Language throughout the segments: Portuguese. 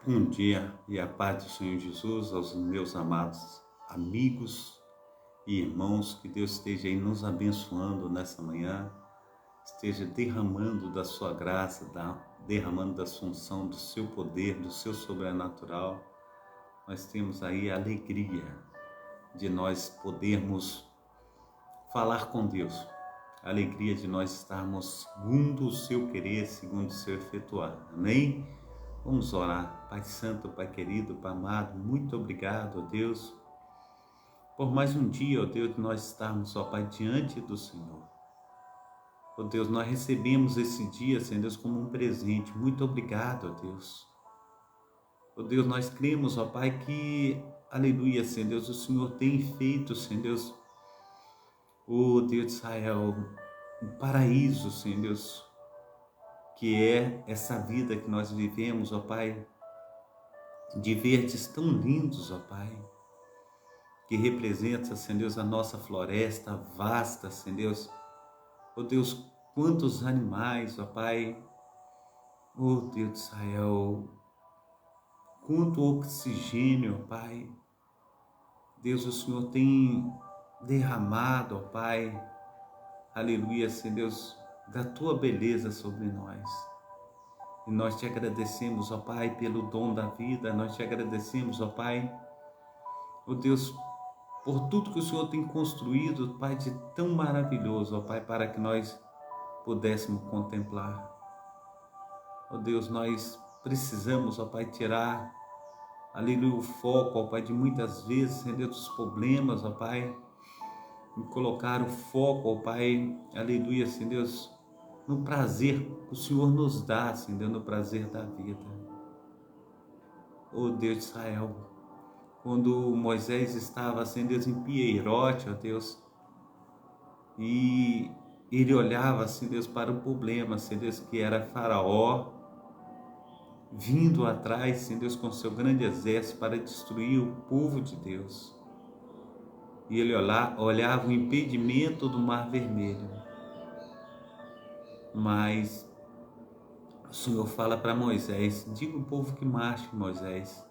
Bom dia e a paz do Senhor Jesus aos meus amados amigos e irmãos, que Deus esteja aí nos abençoando nessa manhã, esteja derramando da sua graça, derramando da sua unção, do seu poder, do seu sobrenatural. Nós temos aí a alegria de nós podermos falar com Deus, a alegria de nós estarmos segundo o seu querer, segundo o seu efetuar. Amém? Vamos orar. Pai Santo, Pai querido, Pai amado, muito obrigado, ó Deus, por mais um dia, ó Deus, de nós estarmos, ó Pai, diante do Senhor. Ó Deus, nós recebemos esse dia, Senhor Deus, como um presente. Muito obrigado, ó Deus. Ó Deus, nós cremos, ó Pai, que, aleluia, Senhor Deus, o Senhor tem feito, Senhor Deus, ó Deus de Israel, um paraíso, Senhor Deus, que é essa vida que nós vivemos, ó Pai, de verdes tão lindos, ó Pai, que representa, Senhor Deus, a nossa floresta vasta, Senhor Deus. Ó Deus, quantos animais, ó Pai, ó Deus de Israel, quanto oxigênio, ó Pai. Deus, o Senhor tem derramado, ó Pai, aleluia, Senhor Deus, da Tua beleza sobre nós. E nós te agradecemos, ó Pai, pelo dom da vida, nós te agradecemos, ó Pai, ó Deus, por tudo que o Senhor tem construído, Pai, de tão maravilhoso, ó Pai, para que nós pudéssemos contemplar. Ó Deus, nós precisamos, ó Pai, tirar, aleluia, o foco, ó Pai, de muitas vezes, Senhor Deus, dos problemas, ó Pai, e colocar o foco, ó Pai, aleluia, Senhor Deus, no prazer que o Senhor nos dá, Senhor Deus, no prazer da vida. Ó Deus de Israel, quando Moisés estava, Senhor Deus, em Pieirote, ó Deus, e ele olhava, Senhor Deus, para o problema, Senhor Deus, que era Faraó, vindo atrás, Senhor Deus, com seu grande exército para destruir o povo de Deus. E ele olhava o impedimento do Mar Vermelho. Mas o Senhor fala para Moisés: diga ao povo que marche, Moisés.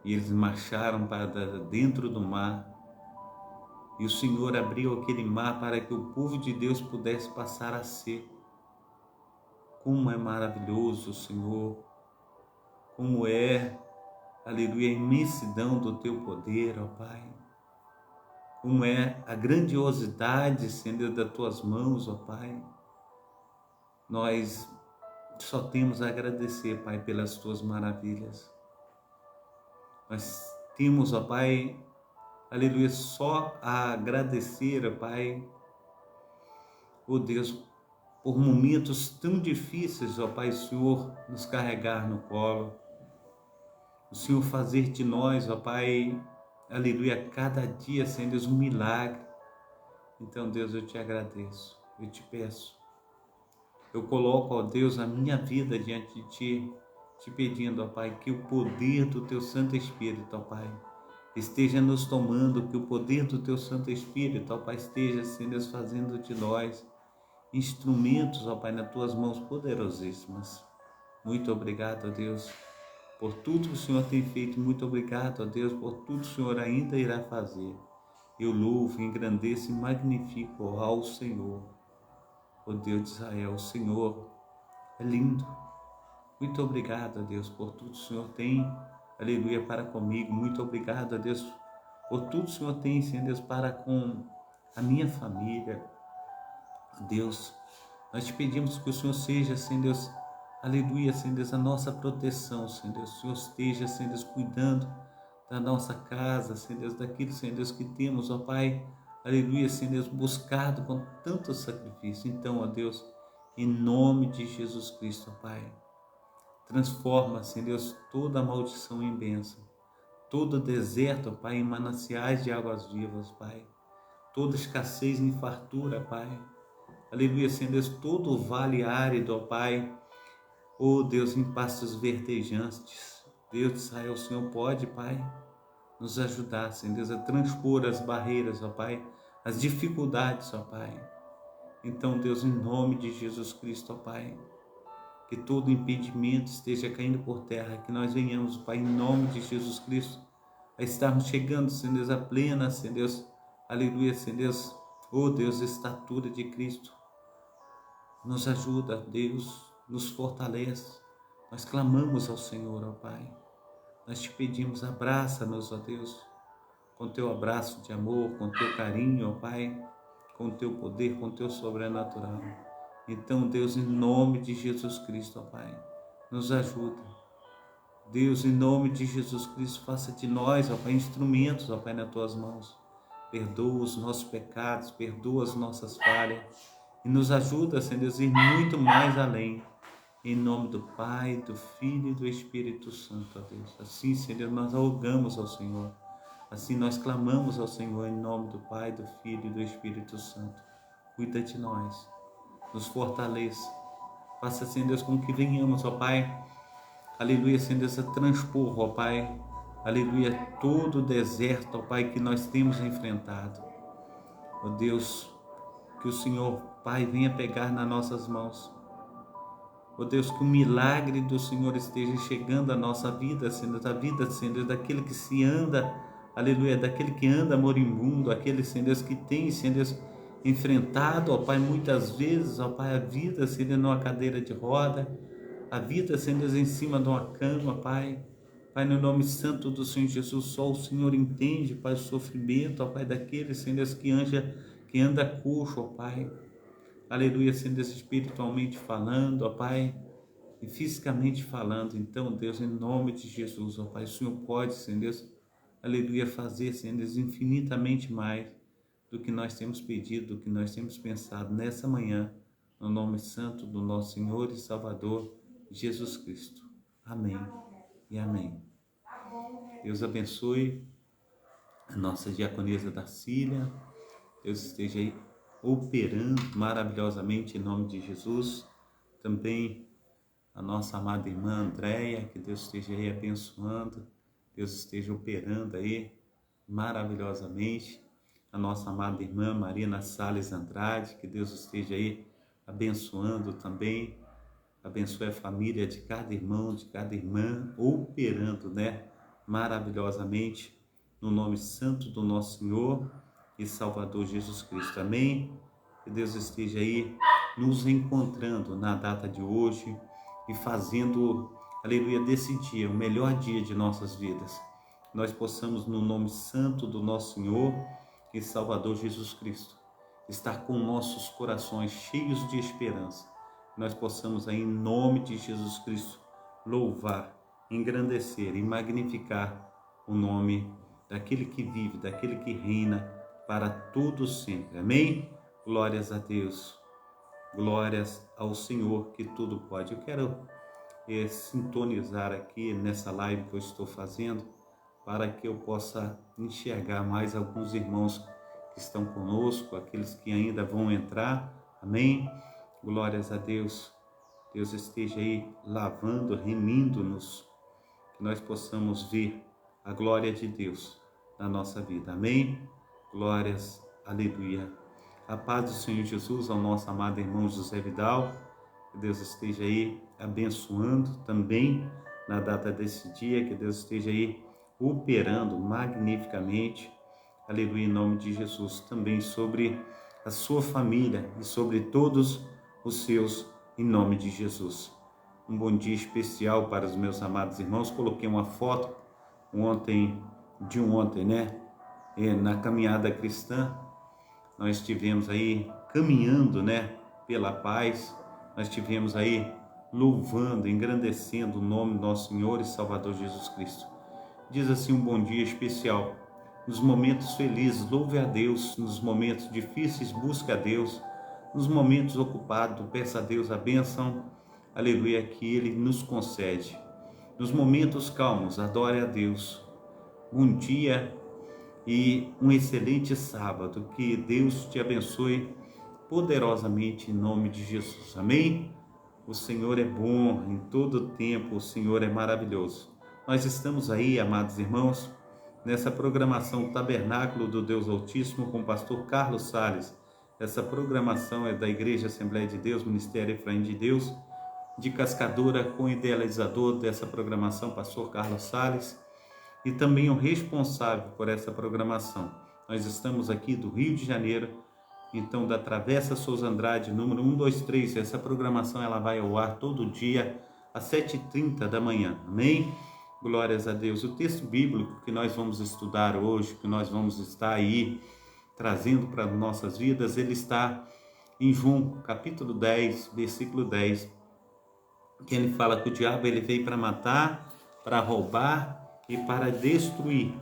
E eles marcharam para dentro do mar. E o Senhor abriu aquele mar para que o povo de Deus pudesse passar a seco. Como é maravilhoso, Senhor! Como é, aleluia, a imensidão do Teu poder, ó Pai! Como é a grandiosidade, Senhor, das Tuas mãos, ó Pai! Nós só temos a agradecer, Pai, pelas Tuas maravilhas. Nós temos, ó Pai, aleluia, só a agradecer, ó Pai, ó Deus, por momentos tão difíceis, ó Pai, o Senhor nos carregar no colo, o Senhor fazer de nós, ó Pai, aleluia, cada dia, Senhor Deus, um milagre. Então, Deus, eu te agradeço, eu te peço. Eu coloco, ó Deus, a minha vida diante de Ti, te pedindo, ó Pai, que o poder do Teu Santo Espírito, ó Pai, esteja nos tomando, que o poder do Teu Santo Espírito, ó Pai, esteja, Senhor Deus, fazendo de nós instrumentos, ó Pai, nas Tuas mãos poderosíssimas. Muito obrigado, ó Deus, por tudo que o Senhor tem feito. Muito obrigado, ó Deus, por tudo que o Senhor ainda irá fazer. Eu louvo, engrandeço e magnifico ao Senhor, ó Deus de Israel. O Senhor é lindo. Muito obrigado, ó Deus, por tudo que o Senhor tem, aleluia, para comigo. Muito obrigado, ó Deus, por tudo que o Senhor tem, Senhor Deus, para com a minha família. Deus, nós te pedimos que o Senhor seja, Senhor Deus, aleluia, Senhor Deus, a nossa proteção, Senhor Deus. O Senhor esteja, Senhor Deus, cuidando da nossa casa, Senhor Deus, daquilo, Senhor Deus, que temos, ó Pai, aleluia, Senhor Deus, buscado com tanto sacrifício. Então, ó Deus, em nome de Jesus Cristo, ó Pai, transforma, Senhor Deus, toda maldição em bênção, todo deserto, ó Pai, em mananciais de águas vivas, Pai, toda escassez em fartura, Pai, aleluia, Senhor Deus, todo vale árido, ó Pai, ó Deus, em pastos verdejantes. Deus de Israel, o Senhor pode, Pai, nos ajudar, Senhor Deus, a transpor as barreiras, ó Pai, as dificuldades, ó Pai. Então, Deus, em nome de Jesus Cristo, ó Pai, que todo impedimento esteja caindo por terra, que nós venhamos, Pai, em nome de Jesus Cristo, a estarmos chegando, Senhor Deus, a plena, Senhor Deus, aleluia, Senhor Deus, oh Deus, estatura de Cristo. Nos ajuda, Deus, nos fortalece. Nós clamamos ao Senhor, ó Pai. Nós te pedimos, abraça-nos, ó Deus, com teu abraço de amor, com teu carinho, ó Pai, com teu poder, com teu sobrenatural. Então, Deus, em nome de Jesus Cristo, ó Pai, nos ajuda. Deus, em nome de Jesus Cristo, faça de nós, ó Pai, instrumentos, ó Pai, nas tuas mãos. Perdoa os nossos pecados, perdoa as nossas falhas e nos ajuda, Senhor Deus, a ir muito mais além. Em nome do Pai, do Filho e do Espírito Santo, ó Deus. Assim, Senhor, nós rogamos ao Senhor. Assim nós clamamos ao Senhor em nome do Pai, do Filho e do Espírito Santo. Cuida de nós, nos fortaleça. Faça, Senhor Deus, com que venhamos, ó Pai, aleluia, Senhor Deus, a transpor, ó Pai, aleluia, todo o deserto, ó Pai, que nós temos enfrentado. Ó Deus, que o Senhor, Pai, venha pegar nas nossas mãos. Ó Deus, que o milagre do Senhor esteja chegando à nossa vida, Senhor, da vida, Senhor, daquele que se anda, aleluia, daquele que anda moribundo, aquele, Senhor Deus, que tem, Senhor Deus, enfrentado, ó Pai, muitas vezes, ó Pai, a vida, Senhor, numa cadeira de roda, a vida, Senhor Deus, em cima de uma cama, Pai. Pai, no nome santo do Senhor Jesus, só o Senhor entende, Pai, o sofrimento, ó Pai, daquele, Senhor Deus, que anda coxo, ó Pai. Aleluia, Senhor Deus, espiritualmente falando, ó Pai, e fisicamente falando. Então, Deus, em nome de Jesus, ó Pai, o Senhor pode, Senhor Deus, aleluia, fazer, Senhor Deus, infinitamente mais do que nós temos pedido, do que nós temos pensado nessa manhã, no nome santo do nosso Senhor e Salvador, Jesus Cristo. Amém e amém. Deus abençoe a nossa diaconisa Darcília. Deus esteja aí operando maravilhosamente em nome de Jesus. Também a nossa amada irmã Andréia, que Deus esteja aí abençoando, Deus esteja operando aí maravilhosamente. A nossa amada irmã Marina Salles Andrade, que Deus esteja aí abençoando também. Abençoe a família de cada irmão, de cada irmã, operando, né, maravilhosamente no nome santo do nosso Senhor e Salvador Jesus Cristo. Amém? Que Deus esteja aí nos encontrando na data de hoje e fazendo, aleluia, desse dia o melhor dia de nossas vidas. Nós possamos, no nome santo do nosso Senhor e Salvador Jesus Cristo, estar com nossos corações cheios de esperança. Nós possamos aí, em nome de Jesus Cristo, louvar, engrandecer e magnificar o nome daquele que vive, daquele que reina para todos sempre. Amém? Glórias a Deus, glórias ao Senhor que tudo pode. Eu quero sintonizar aqui nessa live que eu estou fazendo para que eu possa enxergar mais alguns irmãos que estão conosco, aqueles que ainda vão entrar. Amém? Glórias a Deus. Deus esteja aí lavando, remindo-nos, que nós possamos ver a glória de Deus na nossa vida. Amém? Glórias, aleluia. A paz do Senhor Jesus ao nosso amado irmão José Vidal. Que Deus esteja aí abençoando também na data desse dia. Que Deus esteja aí operando magnificamente. Aleluia, em nome de Jesus. Também sobre a sua família e sobre todos os seus, em nome de Jesus. Um bom dia especial para os meus amados irmãos. Coloquei uma foto ontem, né? Na caminhada cristã, nós estivemos aí caminhando, né? Pela paz, nós estivemos aí louvando, engrandecendo o nome do nosso Senhor e Salvador Jesus Cristo. Diz assim, um bom dia especial. Nos momentos felizes, louve a Deus. Nos momentos difíceis, busque a Deus. Nos momentos ocupados, peça a Deus a bênção, aleluia, que Ele nos concede. Nos momentos calmos, adore a Deus. Bom dia e um excelente sábado. Que Deus te abençoe poderosamente em nome de Jesus. Amém? O Senhor é bom em todo tempo, o Senhor é maravilhoso. Nós estamos aí, amados irmãos, nessa programação Tabernáculo do Deus Altíssimo com o pastor Carlos Salles. Essa programação é da Igreja Assembleia de Deus, Ministério Efraim de Deus, de Cascadura, com o idealizador dessa programação, pastor Carlos Salles, e também o responsável por essa programação. Nós estamos aqui do Rio de Janeiro, então da Travessa Souza Andrade, número 123. Essa programação ela vai ao ar todo dia às 7h30 da manhã. Amém? Glórias a Deus. O texto bíblico que nós vamos estudar hoje, que nós vamos estar aí trazendo para nossas vidas, ele está em João, capítulo 10, versículo 10, que ele fala que o diabo ele veio para matar, para roubar e para destruir.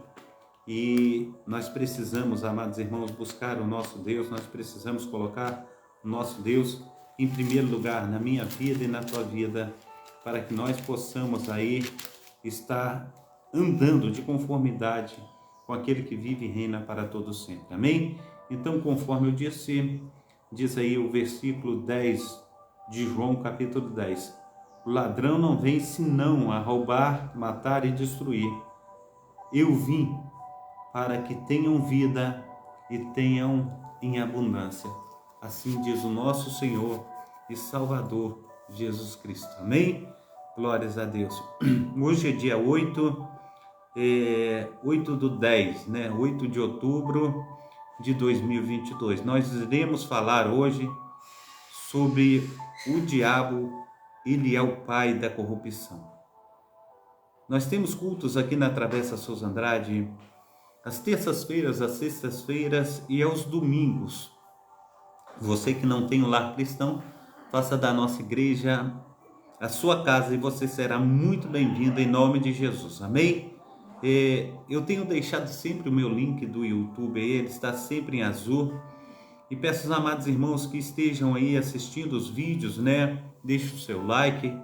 E nós precisamos, amados irmãos, buscar o nosso Deus, nós precisamos colocar o nosso Deus em primeiro lugar na minha vida e na tua vida, para que nós possamos aí estar andando de conformidade com aquele que vive e reina para todo sempre. Amém? Então, conforme eu disse, diz aí o versículo 10 de João, capítulo 10. O ladrão não vem senão a roubar, matar e destruir. Eu vim para que tenham vida e tenham em abundância. Assim diz o nosso Senhor e Salvador Jesus Cristo. Amém? Glórias a Deus. Hoje é dia 8 do 10, né? 8 de outubro de 2022. Nós iremos falar hoje sobre o diabo. Ele é o pai da corrupção. Nós temos cultos aqui na Travessa Souza Andrade às terças-feiras, às sextas-feiras e aos domingos. Você que não tem um lar cristão, faça da nossa igreja a sua casa e você será muito bem-vindo em nome de Jesus. Amém? Eu tenho deixado sempre o meu link do YouTube, ele está sempre em azul. E peço aos amados irmãos que estejam aí assistindo os vídeos, né? Deixe o seu like,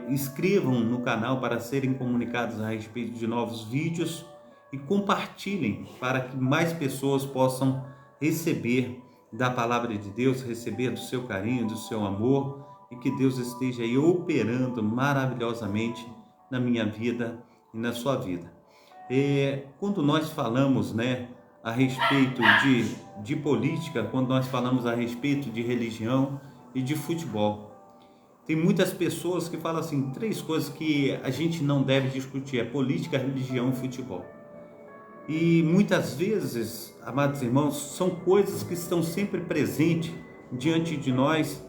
inscrevam no canal para serem comunicados a respeito de novos vídeos e compartilhem para que mais pessoas possam receber da palavra de Deus, receber do seu carinho, do seu amor, e que Deus esteja aí operando maravilhosamente na minha vida e na sua vida. Quando nós falamos, né, a respeito de política, quando nós falamos a respeito de religião e de futebol, tem muitas pessoas que falam assim, 3 coisas que a gente não deve discutir, é política, religião e futebol. E muitas vezes, amados irmãos, são coisas que estão sempre presentes diante de nós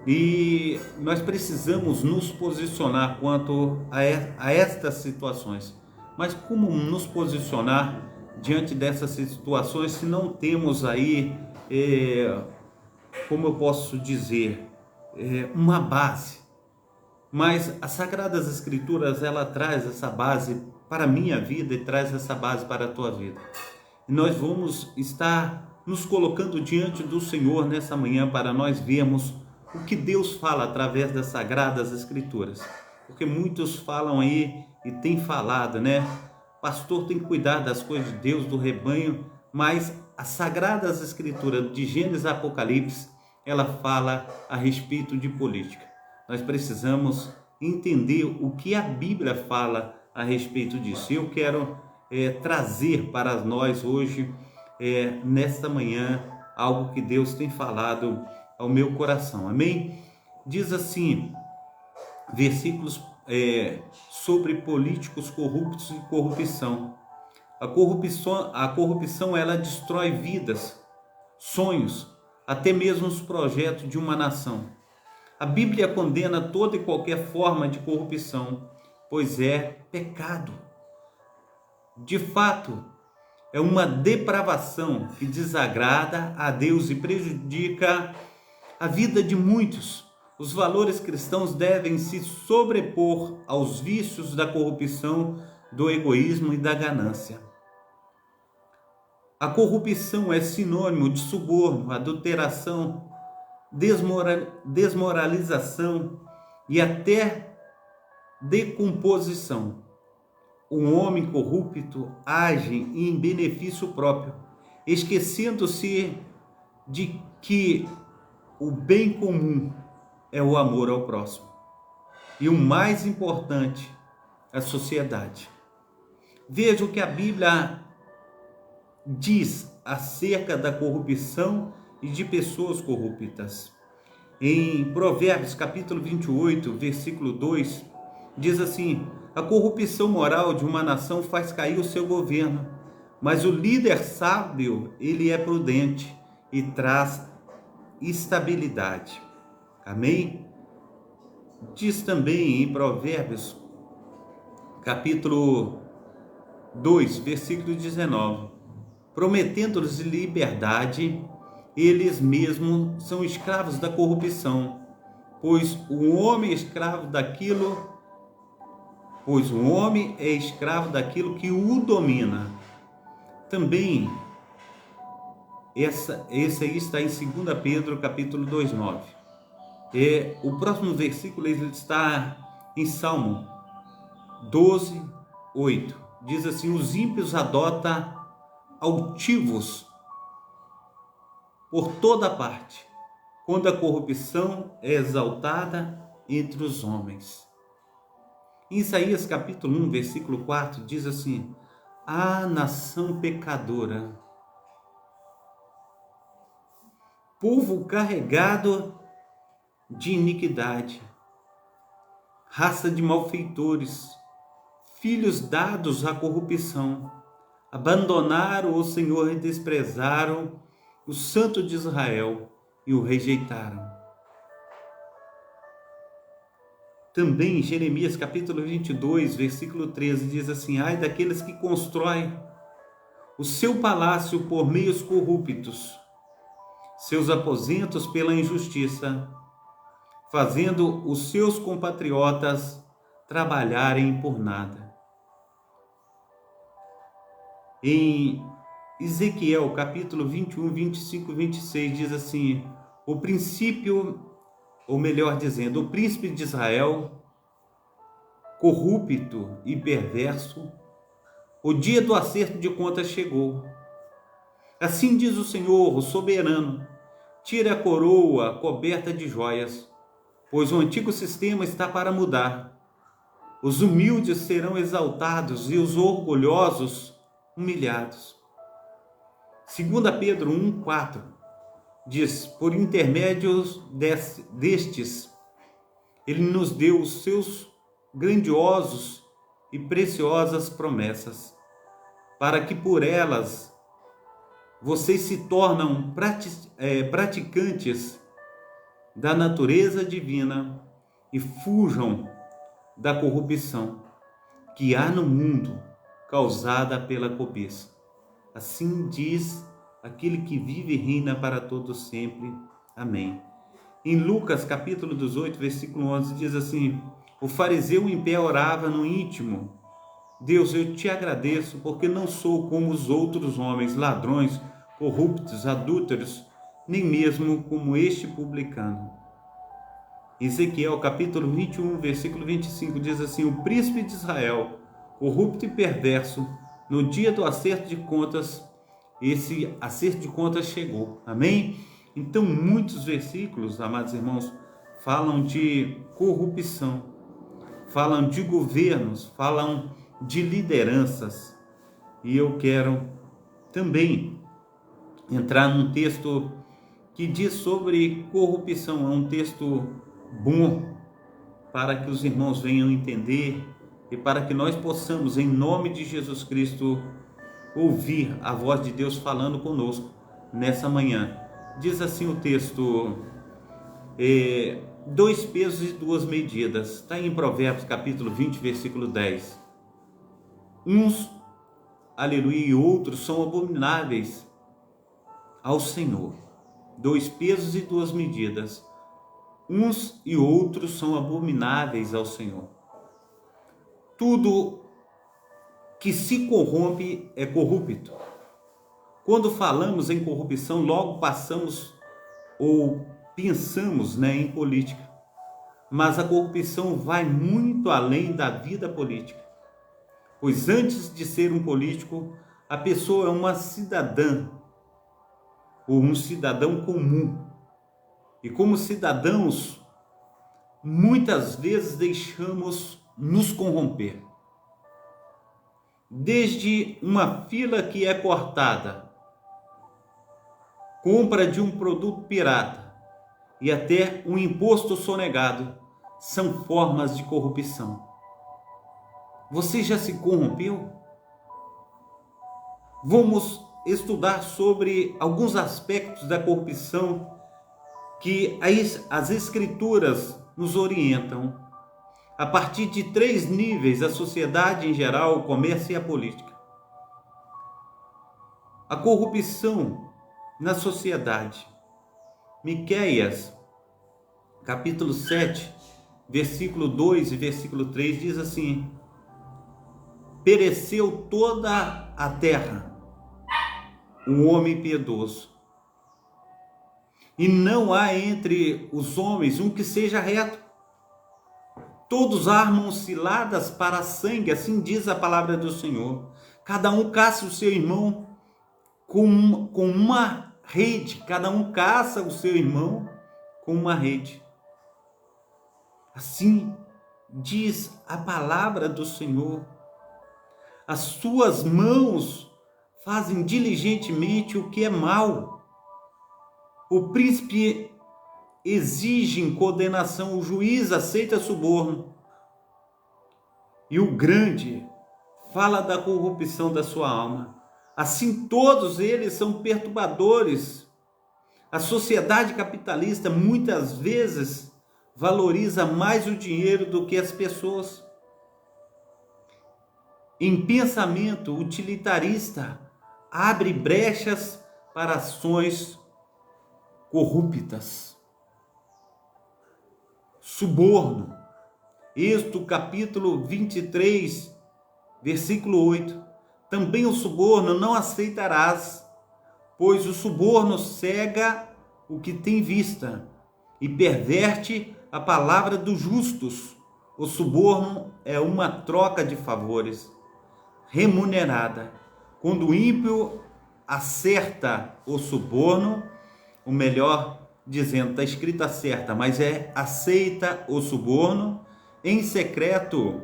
e nós precisamos nos posicionar quanto a estas situações. Mas como nos posicionar diante dessas situações se não temos aí, como eu posso dizer, uma base? Mas as Sagradas Escrituras, ela traz essa base para a minha vida e traz essa base para a tua vida. E nós vamos estar nos colocando diante do Senhor nessa manhã para nós vermos o que Deus fala através das Sagradas Escrituras. Porque muitos falam aí e têm falado, né? Pastor tem que cuidar das coisas de Deus, do rebanho, mas as Sagradas Escrituras de Gênesis e Apocalipse, ela fala a respeito de política. Nós precisamos entender o que a Bíblia fala a respeito disso. Eu quero trazer para nós hoje, nesta manhã, algo que Deus tem falado ao meu coração. Amém? Diz assim, versículos sobre políticos corruptos e corrupção. A corrupção ela destrói vidas, sonhos, até mesmo os projetos de uma nação. A Bíblia condena toda e qualquer forma de corrupção, pois é pecado. De fato, é uma depravação que desagrada a Deus e prejudica a vida de muitos. Os valores cristãos devem se sobrepor aos vícios da corrupção, do egoísmo e da ganância. A corrupção é sinônimo de suborno, adulteração, desmoralização e até decomposição. O homem corrupto age em benefício próprio, esquecendo-se de que o bem comum é o amor ao próximo. E o mais importante, a sociedade. Veja o que a Bíblia diz acerca da corrupção e de pessoas corruptas. Em Provérbios capítulo 28, versículo 2, diz assim: a corrupção moral de uma nação faz cair o seu governo, mas o líder sábio, ele é prudente e traz estabilidade. Amém? Diz também em Provérbios capítulo 2, versículo 19: prometendo-lhes liberdade, eles mesmos são escravos da corrupção, pois o homem é escravo que o domina. Também esse aí está em 2 Pedro capítulo 2:9. O próximo versículo ele está em Salmo 12:8. Diz assim: os ímpios adotam altivos por toda parte, quando a corrupção é exaltada entre os homens. Em Isaías capítulo 1, versículo 4, diz assim: a nação pecadora, povo carregado de iniquidade, raça de malfeitores, filhos dados à corrupção, abandonaram o Senhor e desprezaram o Santo de Israel e o rejeitaram. Também em Jeremias capítulo 22, versículo 13, diz assim: ai daqueles que constroem o seu palácio por meios corruptos, seus aposentos pela injustiça, fazendo os seus compatriotas trabalharem por nada. Em Ezequiel capítulo 21, 25 e 26 diz assim: o príncipe de Israel, corrupto e perverso, o dia do acerto de contas chegou. Assim diz o Senhor, o soberano: tire a coroa coberta de joias, pois o antigo sistema está para mudar. Os humildes serão exaltados e os orgulhosos humilhados. 2 Pedro 1:4 diz: por intermédio destes, ele nos deu os seus grandiosos e preciosas promessas, para que por elas vocês se tornam praticantes da natureza divina e fujam da corrupção que há no mundo causada pela cobiça. Assim diz aquele que vive e reina para todos sempre. Amém. Em Lucas capítulo 18, versículo 11 diz assim: o fariseu em pé orava no íntimo: Deus, eu te agradeço porque não sou como os outros homens, ladrões, corruptos, adúlteros, nem mesmo como este publicano. Ezequiel capítulo 21, versículo 25 diz assim: o príncipe de Israel, corrupto e perverso, no dia do acerto de contas, esse acerto de contas chegou. Amém? Então, muitos versículos, amados irmãos, falam de corrupção, falam de governos, falam de lideranças. E eu quero também entrar num texto que diz sobre corrupção. É um texto bom para que os irmãos venham entender e para que nós possamos, em nome de Jesus Cristo, ouvir a voz de Deus falando conosco nessa manhã. Diz assim o texto: 2 pesos e 2 medidas. Está em Provérbios capítulo 20, versículo 10. Uns, aleluia, e outros são abomináveis ao Senhor. 2 pesos e 2 medidas. Uns e outros são abomináveis ao Senhor. Tudo que se corrompe é corrupto. Quando falamos em corrupção, logo passamos ou pensamos em política. Mas a corrupção vai muito além da vida política. Pois antes de ser um político, a pessoa é uma cidadã ou um cidadão comum. E como cidadãos, muitas vezes deixamos nos corromper. Desde uma fila que é cortada, compra de um produto pirata, e até um imposto sonegado são formas de corrupção. Você já se corrompeu? Vamos estudar sobre alguns aspectos da corrupção que as Escrituras nos orientam, a partir de 3 níveis: a sociedade em geral, o comércio e a política. A corrupção na sociedade. Miqueias, capítulo 7, versículo 2 e versículo 3 diz assim: pereceu toda a terra o homem piedoso, e não há entre os homens um que seja reto. Todos armam ciladas para sangue, assim diz a palavra do Senhor. Cada um caça o seu irmão com uma rede. Cada um caça o seu irmão com uma rede. Assim diz a palavra do Senhor. As suas mãos fazem diligentemente o que é mal. O príncipe exige condenação, o juiz aceita suborno. E o grande fala da corrupção da sua alma. Assim, todos eles são perturbadores. A sociedade capitalista muitas vezes valoriza mais o dinheiro do que as pessoas. Em pensamento utilitarista, abre brechas para ações corruptas. Suborno. Êxodo capítulo 23, versículo 8. Também o suborno não aceitarás, pois o suborno cega o que tem vista e perverte a palavra dos justos. O suborno é uma troca de favores remunerada. Quando o ímpio acerta o suborno, ou melhor dizendo, está escrita certa, mas aceita o suborno em secreto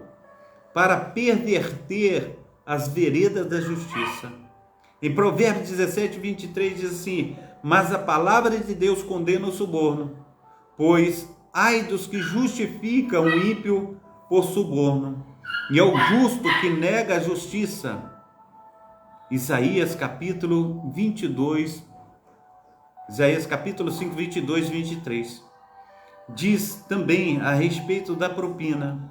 para perverter as veredas da justiça. Em Provérbios 17, 23 diz assim: mas a palavra de Deus condena o suborno, pois ai dos que justificam o ímpio por suborno, e ao justo que nega a justiça. Isaías capítulo 22, Isaías capítulo 5, 22 e 23. Diz também a respeito da propina.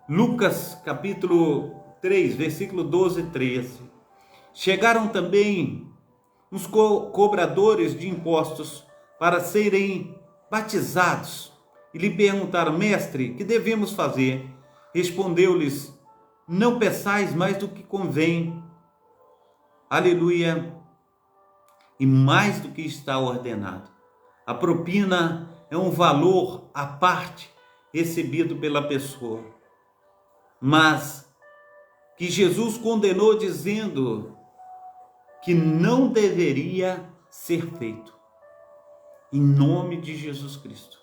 Lucas capítulo 3, versículo 12 e 13. Chegaram também os cobradores de impostos para serem batizados e lhe perguntaram: mestre, que devemos fazer? Respondeu-lhes: não peçais mais do que convém. Aleluia. E mais do que está ordenado. A propina é um valor à parte recebido pela pessoa, mas que Jesus condenou dizendo que não deveria ser feito. Em nome de Jesus Cristo,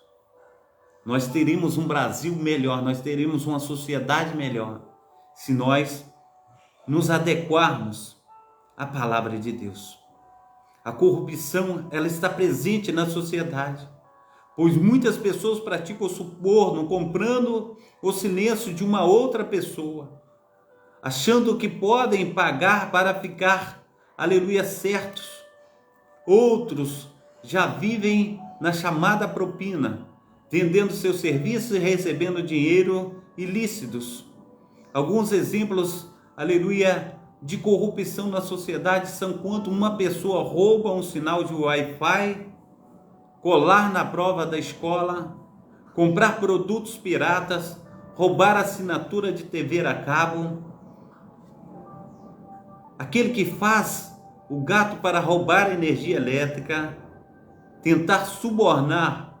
nós teremos um Brasil melhor, nós teremos uma sociedade melhor, se nós nos adequarmos à palavra de Deus. A corrupção, ela está presente na sociedade, pois muitas pessoas praticam o suborno, comprando o silêncio de uma outra pessoa, achando que podem pagar para ficar, aleluia, certos. Outros já vivem na chamada propina, vendendo seus serviços e recebendo dinheiro ilícitos. Alguns exemplos, aleluia, de corrupção na sociedade são quando uma pessoa rouba um sinal de Wi-Fi, colar na prova da escola, comprar produtos piratas, roubar assinatura de TV a cabo. Aquele que faz o gato para roubar energia elétrica, tentar subornar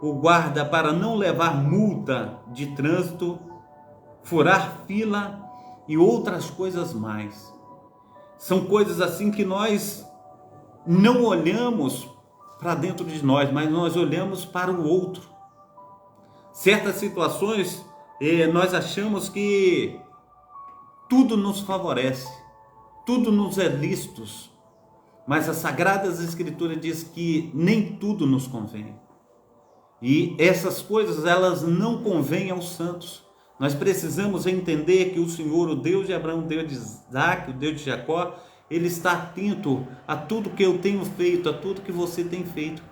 o guarda para não levar multa de trânsito, furar fila e outras coisas mais. São coisas assim que nós não olhamos para dentro de nós, mas nós olhamos para o outro. Certas situações nós achamos que tudo nos favorece, tudo nos é lícito, mas as Sagradas Escrituras diz que nem tudo nos convém. E essas coisas, elas não convêm aos santos. Nós precisamos entender que o Senhor, o Deus de Abraão, o Deus de Isaac, o Deus de Jacó, Ele está atento a tudo que eu tenho feito, a tudo que você tem feito.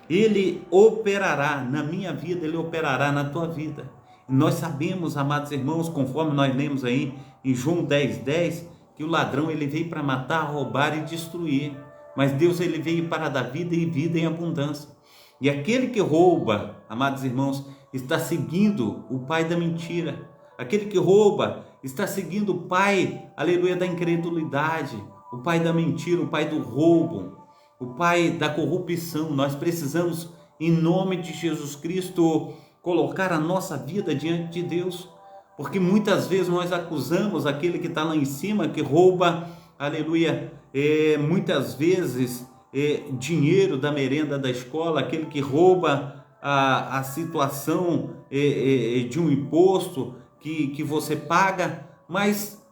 Ele operará na minha vida, Ele operará na tua vida. E nós sabemos, amados irmãos, conforme nós lemos aí em João 10:10, que o ladrão ele veio para matar, roubar e destruir. Mas Deus ele veio para dar vida e vida em abundância. E aquele que rouba, amados irmãos, está seguindo o pai da mentira. Aquele que rouba está seguindo o pai, aleluia, da incredulidade, o pai da mentira, o pai do roubo, o pai da corrupção. Nós precisamos, em nome de Jesus Cristo, colocar a nossa vida diante de Deus, porque muitas vezes nós acusamos aquele que está lá em cima, que rouba, aleluia, muitas vezes dinheiro da merenda da escola, aquele que rouba a situação de um imposto que você paga, mas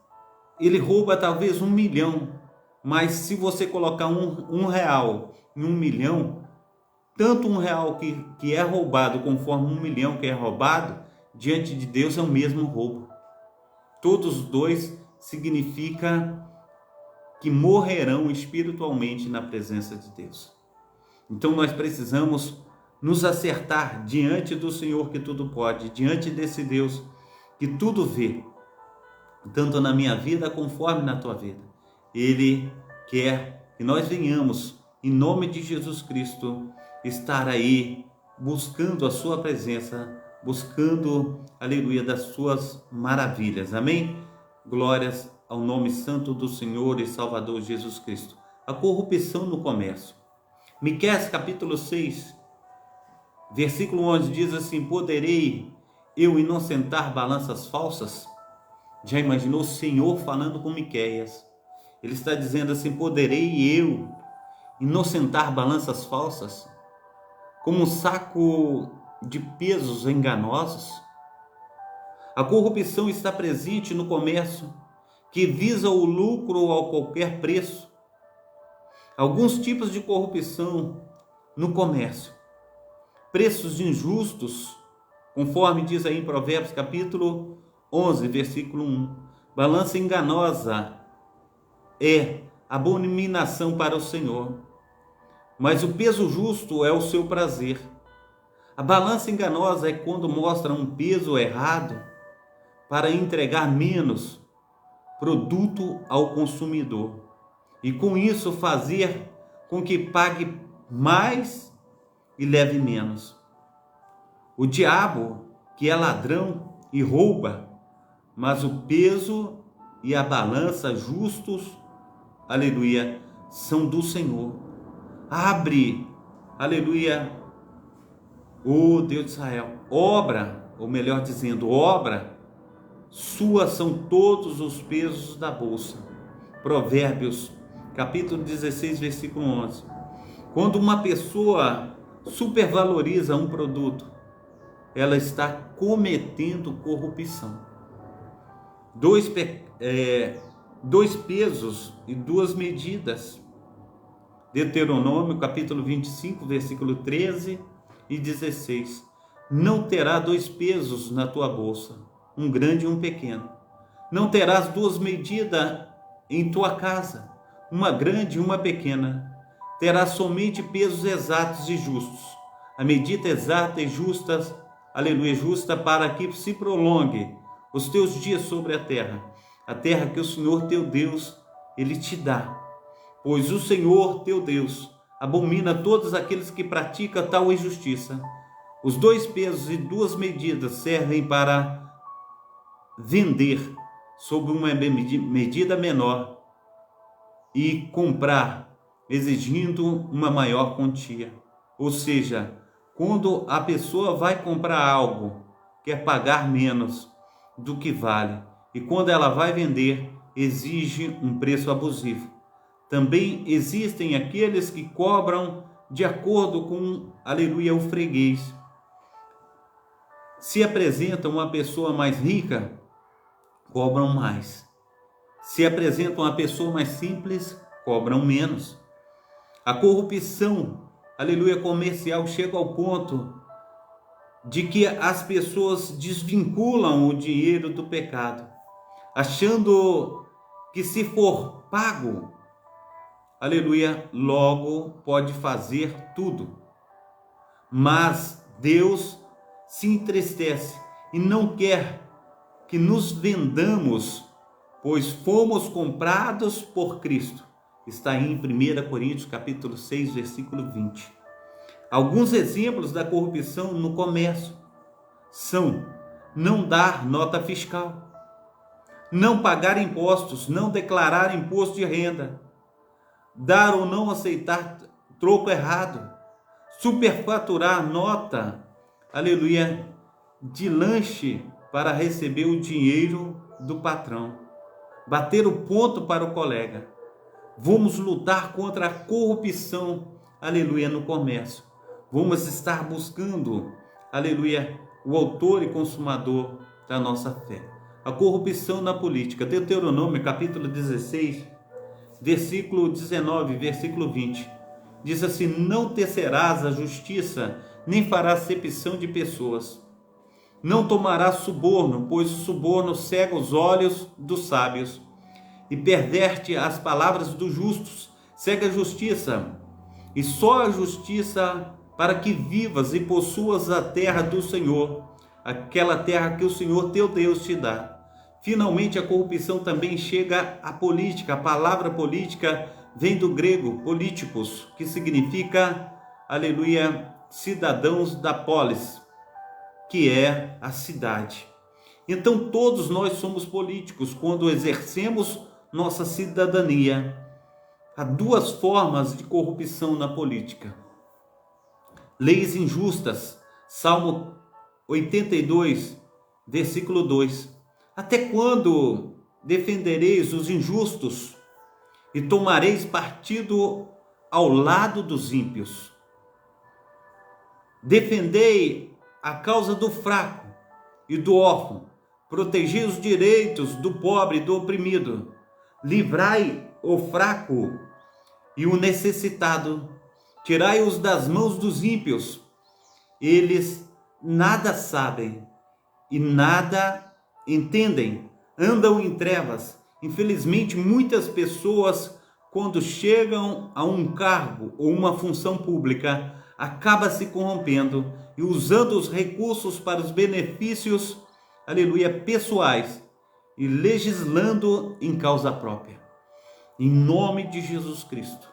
ele rouba talvez 1 milhão, mas se você colocar um real em 1 milhão, tanto 1 real que é roubado conforme 1 milhão que é roubado, diante de Deus é o mesmo roubo. Todos os dois significa que morrerão espiritualmente na presença de Deus. Então nós precisamos nos acertar diante do Senhor que tudo pode, diante desse Deus que tudo vê, tanto na minha vida conforme na tua vida. Ele quer que nós venhamos, em nome de Jesus Cristo, estar aí buscando a sua presença, buscando, aleluia, das suas maravilhas. Amém? Glórias ao nome santo do Senhor e Salvador Jesus Cristo. A corrupção no comércio. Miqueias capítulo 6, versículo 11 diz assim: poderei eu inocentar balanças falsas? Já imaginou o Senhor falando com Miqueias? Ele está dizendo assim: poderei eu inocentar balanças falsas? Como um saco de pesos enganosos? A corrupção está presente no comércio, que visa o lucro a qualquer preço. Alguns tipos de corrupção no comércio. Preços injustos, conforme diz aí em Provérbios capítulo 11, versículo 1. Balança enganosa é abominação para o Senhor, mas o peso justo é o seu prazer. A balança enganosa é quando mostra um peso errado para entregar menos produto ao consumidor e com isso fazer com que pague mais e leve menos. O diabo, que é ladrão e rouba, mas o peso e a balança justos, aleluia, são do Senhor. Abre, aleluia, o Deus de Israel, obra, ou melhor dizendo, obra sua são todos os pesos da bolsa. Provérbios, capítulo 16, versículo 11. Quando uma pessoa supervaloriza um produto, ela está cometendo corrupção. Dois pesos e 2 medidas. Deuteronômio, capítulo 25, versículo 13 e 16. Não terá 2 pesos na tua bolsa, um grande e um pequeno. Não terás 2 medidas em tua casa, uma grande e uma pequena. Terás somente pesos exatos e justos. A medida exata e justa, aleluia, justa, para que se prolongue os teus dias sobre a terra que o Senhor teu Deus, Ele te dá. Pois o Senhor teu Deus abomina todos aqueles que praticam tal injustiça. Os 2 pesos e 2 medidas servem para vender sob uma medida menor e comprar exigindo uma maior quantia. Ou seja, quando a pessoa vai comprar algo, quer pagar menos do que vale, e quando ela vai vender, exige um preço abusivo. Também existem aqueles que cobram de acordo com, aleluia, o freguês. Se apresenta uma pessoa mais rica, cobram mais. Se apresenta uma pessoa mais simples, cobram menos. A corrupção, aleluia, comercial chega ao ponto de que as pessoas desvinculam o dinheiro do pecado, achando que se for pago, aleluia, logo pode fazer tudo. Mas Deus se entristece e não quer que nos vendamos, pois fomos comprados por Cristo. Está em 1 Coríntios capítulo 6, versículo 20. Alguns exemplos da corrupção no comércio são não dar nota fiscal, não pagar impostos, não declarar imposto de renda, dar ou não aceitar troco errado, superfaturar nota, aleluia, de lanche para receber o dinheiro do patrão, bater o ponto para o colega. Vamos lutar contra a corrupção, aleluia, no comércio. Vamos estar buscando, aleluia, o autor e consumador da nossa fé. A corrupção na política. Deuteronômio capítulo 16, versículo 19, versículo 20. Diz assim: não tecerás a justiça, nem farás acepção de pessoas. Não tomarás suborno, pois o suborno cega os olhos dos sábios e perverte as palavras dos justos. Cega a justiça, e só a justiça, para que vivas e possuas a terra do Senhor, aquela terra que o Senhor teu Deus te dá. Finalmente, a corrupção também chega à política. A palavra política vem do grego políticos, que significa, aleluia, cidadãos da polis, que é a cidade. Então todos nós somos políticos quando exercemos nossa cidadania. Há duas formas de corrupção na política: leis injustas, Salmo 82, versículo 2. Até quando defendereis os injustos e tomareis partido ao lado dos ímpios? Defendei a causa do fraco e do órfão, protegei os direitos do pobre e do oprimido, livrai o fraco e o necessitado, tirai-os das mãos dos ímpios. Eles nada sabem e nada entendem, andam em trevas. Infelizmente, muitas pessoas, quando chegam a um cargo ou uma função pública, acabam se corrompendo e usando os recursos para os benefícios, aleluia, pessoais, e legislando em causa própria. Em nome de Jesus Cristo.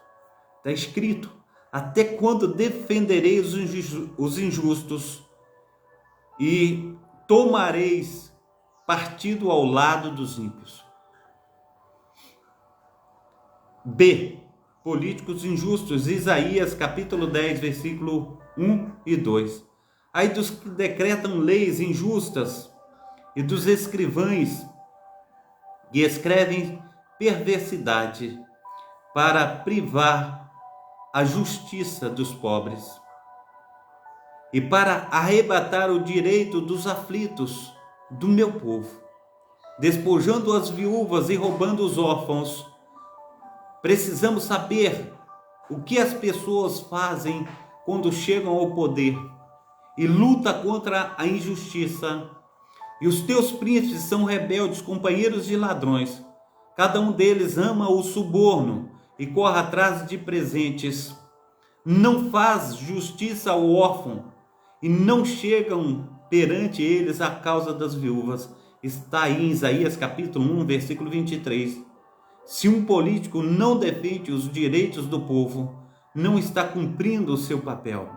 Está escrito: até quando defendereis os injustos e tomareis partido ao lado dos ímpios? B. Políticos injustos. Isaías capítulo 10, versículo 1 e 2. Ai dos que decretam leis injustas e dos escrivães que escrevem perversidade para privar a justiça dos pobres e para arrebatar o direito dos aflitos do meu povo, despojando as viúvas e roubando os órfãos. Precisamos saber o que as pessoas fazem quando chegam ao poder e luta contra a injustiça. E os teus príncipes são rebeldes, companheiros de ladrões. Cada um deles ama o suborno e corre atrás de presentes. Não faz justiça ao órfão e não chegam perante eles a causa das viúvas. Está aí em Isaías capítulo 1, versículo 23. Se um político não defende os direitos do povo, não está cumprindo o seu papel.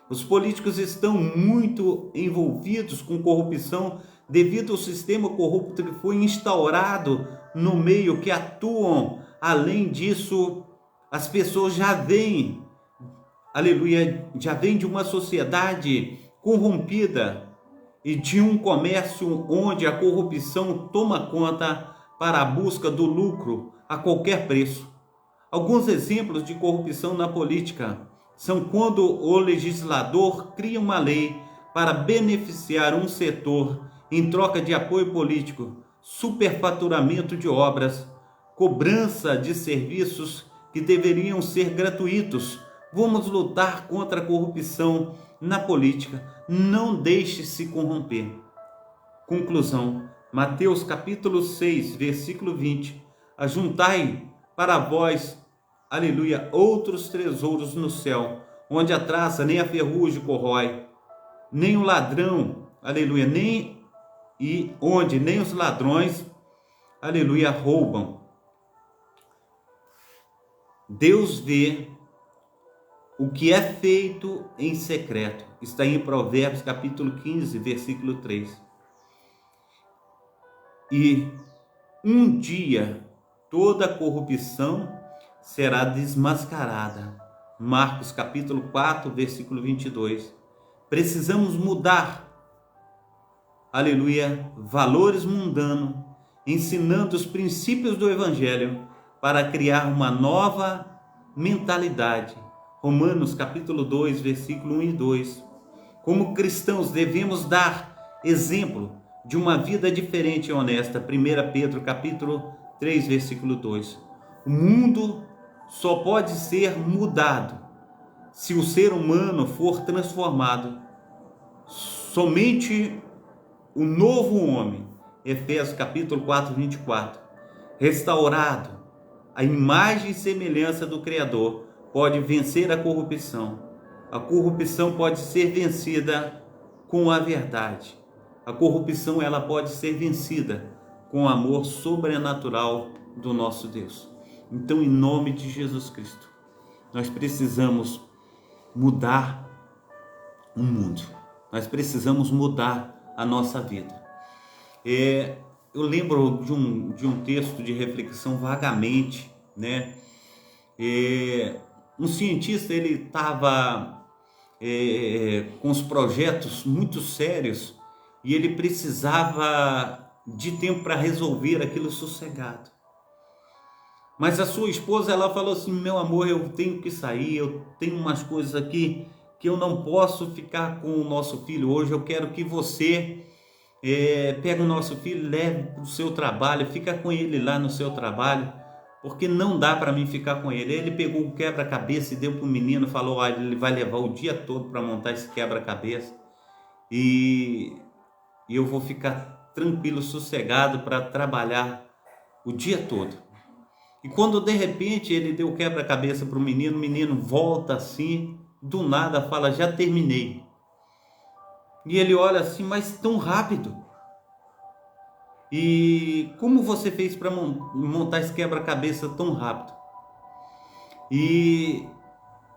Os políticos estão muito envolvidos com corrupção devido ao sistema corrupto que foi instaurado no meio que atuam. Além disso, as pessoas já vêm, aleluia, já vêm de uma sociedade corrompida e de um comércio onde a corrupção toma conta para a busca do lucro a qualquer preço. Alguns exemplos de corrupção na política são quando o legislador cria uma lei para beneficiar um setor em troca de apoio político, superfaturamento de obras, cobrança de serviços que deveriam ser gratuitos. Vamos lutar contra a corrupção na política. Não deixe se corromper. Conclusão, Mateus capítulo 6, versículo 20. Ajuntai para vós, aleluia, outros tesouros no céu, onde a traça nem a ferrugem corrói, nem o ladrão, aleluia, onde nem os ladrões, aleluia, roubam. Deus vê o que é feito em secreto. Está em Provérbios capítulo 15, versículo 3. E um dia toda corrupção será desmascarada. Marcos capítulo 4, versículo 22. Precisamos mudar, aleluia, valores mundanos, ensinando os princípios do Evangelho para criar uma nova mentalidade. Romanos capítulo 2, versículo 1 e 2. Como cristãos devemos dar exemplo de uma vida diferente e honesta. 1 Pedro capítulo 3, versículo 2. O mundo só pode ser mudado se o ser humano for transformado. Somente o novo homem, Efésios capítulo 4, 24, restaurado à imagem e semelhança do Criador, pode vencer a corrupção. A corrupção pode ser vencida com a verdade. A corrupção ela pode ser vencida com o amor sobrenatural do nosso Deus. Então, em nome de Jesus Cristo, nós precisamos mudar o mundo. Nós precisamos mudar a nossa vida. Eu lembro de um texto de reflexão vagamente, né? Um cientista, ele estava com os projetos muito sérios e ele precisava de tempo para resolver aquilo sossegado. Mas a sua esposa, ela falou assim: meu amor, eu tenho que sair, eu tenho umas coisas aqui que eu não posso ficar com o nosso filho hoje, eu quero que você pegue o nosso filho, leve para o seu trabalho, fica com ele lá no seu trabalho, porque não dá para mim ficar com ele. Ele pegou o quebra-cabeça e deu para o menino, falou: olha, ele vai levar o dia todo para montar esse quebra-cabeça e eu vou ficar tranquilo, sossegado para trabalhar o dia todo. E quando de repente ele deu o quebra-cabeça para o menino volta assim, do nada fala: já terminei. E ele olha assim: mas tão rápido? E como você fez para montar esse quebra-cabeça tão rápido? E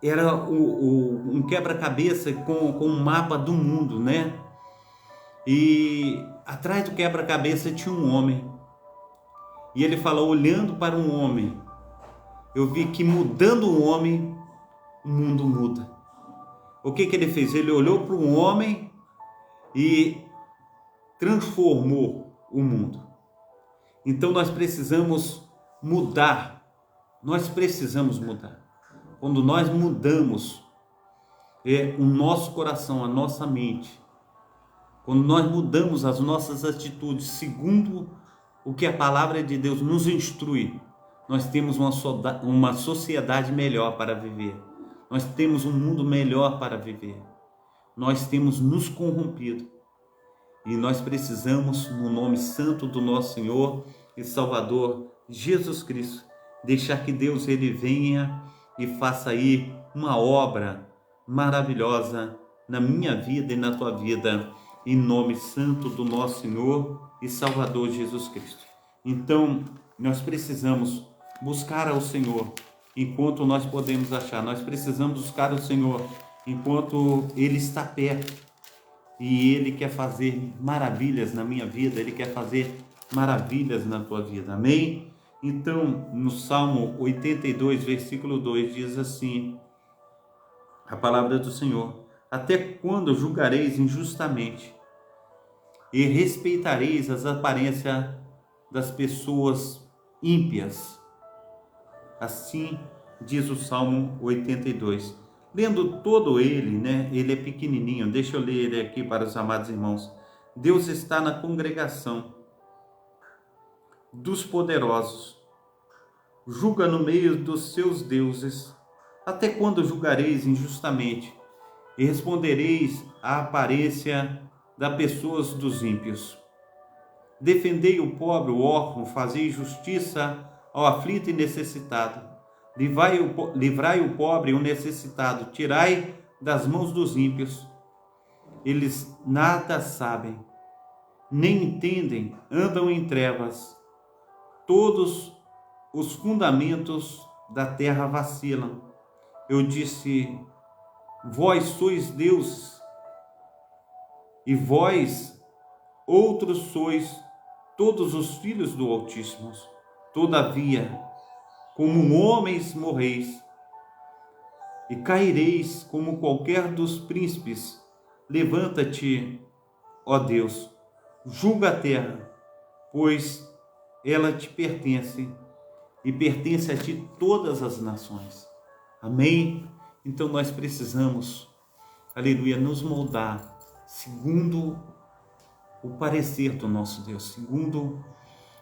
era um quebra-cabeça com um mapa do mundo, né? E atrás do quebra-cabeça tinha um homem. E ele falou: olhando para um homem, eu vi que mudando o homem, o mundo muda. O que ele fez? Ele olhou para um homem e transformou o mundo. Então nós precisamos mudar. Nós precisamos mudar. Quando nós mudamos o nosso coração, a nossa mente, quando nós mudamos as nossas atitudes segundo o que a palavra de Deus nos instrui, nós temos uma sociedade melhor para viver. Nós temos um mundo melhor para viver. Nós temos nos corrompido. E nós precisamos, no nome santo do nosso Senhor e Salvador Jesus Cristo, deixar que Deus ele venha e faça aí uma obra maravilhosa na minha vida e na tua vida, em nome santo do nosso Senhor e Salvador Jesus Cristo. Então, nós precisamos buscar ao Senhor enquanto nós podemos achar. Nós precisamos buscar o Senhor enquanto Ele está perto. E Ele quer fazer maravilhas na minha vida, Ele quer fazer maravilhas na tua vida. Amém? Então, no Salmo 82, versículo 2, diz assim, a palavra do Senhor: até quando julgareis injustamente e respeitareis as aparências das pessoas ímpias? Assim diz o Salmo 82. Lendo todo ele, né? Ele é pequenininho. Deixa eu ler ele aqui para os amados irmãos. Deus está na congregação dos poderosos. Julga no meio dos seus deuses. Até quando julgareis injustamente e respondereis à aparência das pessoas dos ímpios. Defendei o pobre, o órfão, fazei justiça ao aflito e necessitado. Livrai o pobre e o necessitado, tirai das mãos dos ímpios. Eles nada sabem, nem entendem, andam em trevas. Todos os fundamentos da terra vacilam. Eu disse: vós sois Deus, e vós outros sois todos os filhos do Altíssimo. Todavia, como homens morreis, e caireis como qualquer dos príncipes. Levanta-te, ó Deus, julga a terra, pois ela te pertence, e pertence a ti todas as nações. Amém? Então nós precisamos, aleluia, nos moldar segundo o parecer do nosso Deus, segundo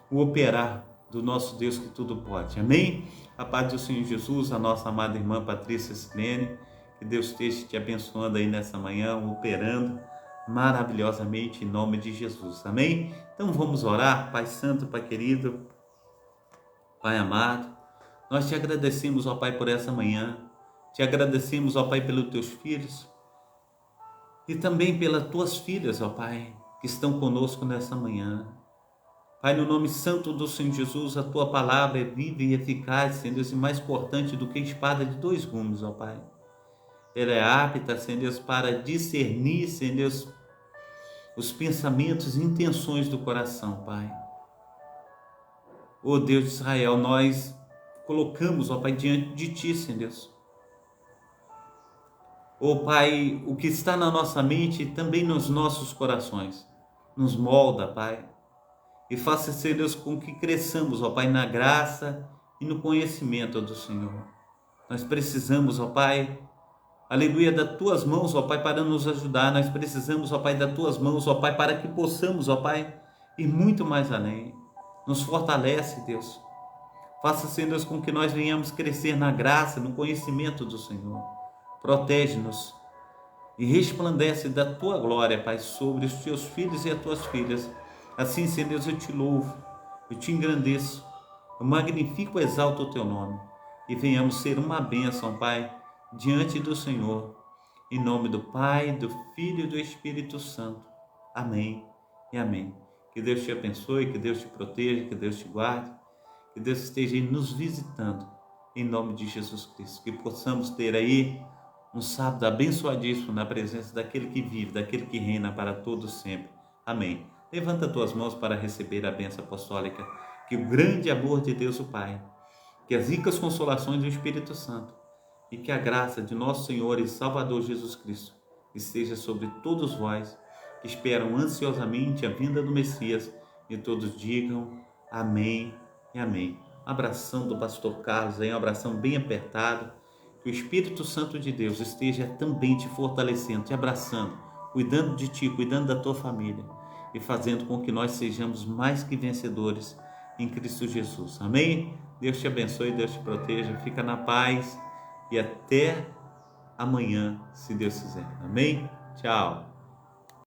o operar do nosso Deus que tudo pode. Amém? A paz do Senhor Jesus, a nossa amada irmã Patrícia Silene, que Deus esteja te abençoando aí nessa manhã, operando maravilhosamente em nome de Jesus. Amém? Então vamos orar. Pai Santo, Pai querido, Pai amado, nós te agradecemos, ó Pai, por essa manhã. Te agradecemos, ó Pai, pelos teus filhos e também pelas tuas filhas, ó Pai, que estão conosco nessa manhã. Pai, no nome santo do Senhor Jesus, a tua palavra é viva e eficaz, Senhor Deus, e mais cortante do que espada de 2 gumes, ó Pai. Ela é apta, Senhor Deus, para discernir, Senhor Deus, os pensamentos e intenções do coração, Pai. Ó Deus de Israel, nós colocamos, ó Pai, diante de Ti, Senhor Deus. Ó Pai, o que está na nossa mente e também nos nossos corações. Nos molda, Pai. E faça, Senhor Deus, com que cresçamos, ó Pai, na graça e no conhecimento do Senhor. Nós precisamos, ó Pai, aleluia, das Tuas mãos, ó Pai, para nos ajudar. Nós precisamos, ó Pai, das Tuas mãos, ó Pai, para que possamos, ó Pai, ir muito mais além. Nos fortalece, Deus. Faça, Senhor Deus, com que nós venhamos crescer na graça, no conhecimento do Senhor. Protege-nos e resplandece da Tua glória, Pai, sobre os Teus filhos e as Tuas filhas. Assim, Senhor Deus, eu te louvo, eu te engrandeço, eu magnifico e exalto o Teu nome. E venhamos ser uma bênção, Pai, diante do Senhor. Em nome do Pai, do Filho e do Espírito Santo. Amém e amém. Que Deus te abençoe, que Deus te proteja, que Deus te guarde, que Deus esteja aí nos visitando, em nome de Jesus Cristo. Que possamos ter aí um sábado abençoadíssimo na presença daquele que vive, daquele que reina para todos sempre. Amém. Levanta tuas mãos para receber a bênção apostólica. Que o grande amor de Deus o Pai, que as ricas consolações do Espírito Santo e que a graça de nosso Senhor e Salvador Jesus Cristo esteja sobre todos vós que esperam ansiosamente a vinda do Messias, e todos digam amém e amém. Um abração do pastor Carlos aí, um abração bem apertado. Que o Espírito Santo de Deus esteja também te fortalecendo, te abraçando, cuidando de ti, cuidando da tua família e fazendo com que nós sejamos mais que vencedores em Cristo Jesus. Amém? Deus te abençoe, Deus te proteja, fica na paz e até amanhã, se Deus quiser. Amém? Tchau.